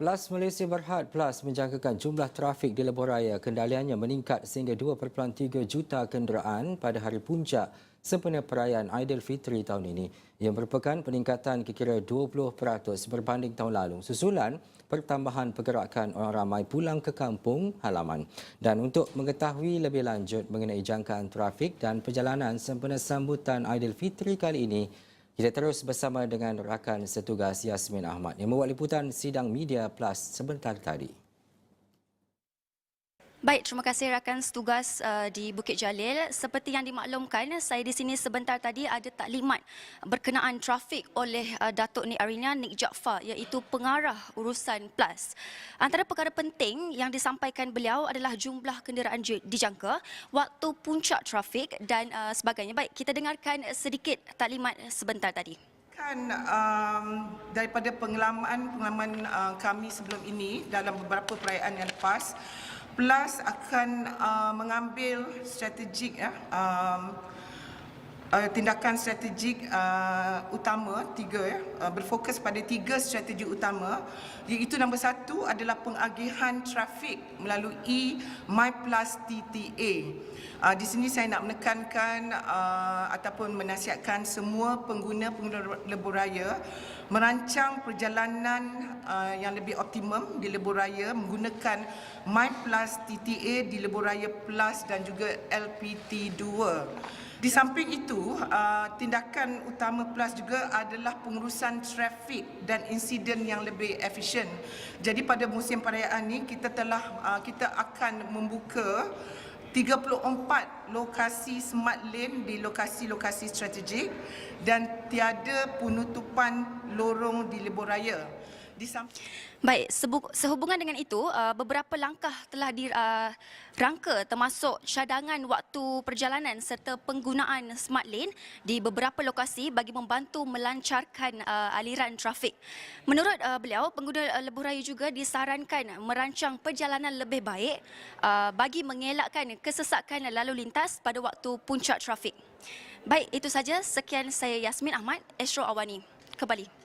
Plus Malaysia Berhad Plus menjangkakan jumlah trafik di lebuh raya kendaliannya meningkat sehingga 2.3 juta kenderaan pada hari puncak sempena perayaan Aidilfitri tahun ini. Ia merupakan peningkatan kira-kira 20% berbanding tahun lalu susulan pertambahan pergerakan orang ramai pulang ke kampung halaman. Dan untuk mengetahui lebih lanjut mengenai jangkaan trafik dan perjalanan sempena sambutan Aidilfitri kali ini, kita terus bersama dengan rakan setugas Yasmin Ahmad yang membuat liputan sidang Media Plus sebentar tadi. Baik, terima kasih rakan setugas di Bukit Jalil. Seperti yang dimaklumkan, saya di sini sebentar tadi ada taklimat berkenaan trafik oleh Datuk Nik Arina Nik Jaafar, iaitu pengarah urusan PLUS. Antara perkara penting yang disampaikan beliau adalah jumlah kenderaan dijangka, waktu puncak trafik dan sebagainya. Baik, kita dengarkan sedikit taklimat sebentar tadi. Daripada pengalaman kami sebelum ini dalam beberapa perayaan yang lepas, PLUS akan mengambil strategik tindakan strategik utama berfokus pada 3 strategi utama, iaitu nombor 1 adalah pengagihan trafik melalui MyPLUS TTA. Di sini saya nak menekankan ataupun menasihatkan semua pengguna lebuh raya merancang perjalanan yang lebih optimum di lebuh raya menggunakan MyPLUS TTA di lebuh raya PLUS dan juga LPT2. Di samping itu, tindakan utama PLUS juga adalah pengurusan trafik dan insiden yang lebih efisien. Jadi pada musim perayaan ini kita akan membuka 34 lokasi smart lane di lokasi-lokasi strategik dan tiada penutupan lorong di lebuh raya. Baik, sehubungan dengan itu, beberapa langkah telah dirangka termasuk cadangan waktu perjalanan serta penggunaan smart lane di beberapa lokasi bagi membantu melancarkan aliran trafik. Menurut beliau, pengguna lebuh raya juga disarankan merancang perjalanan lebih baik bagi mengelakkan kesesakan lalu lintas pada waktu puncak trafik. Baik, itu saja. Sekian, saya Yasmin Ahmad, Astro Awani. Kembali.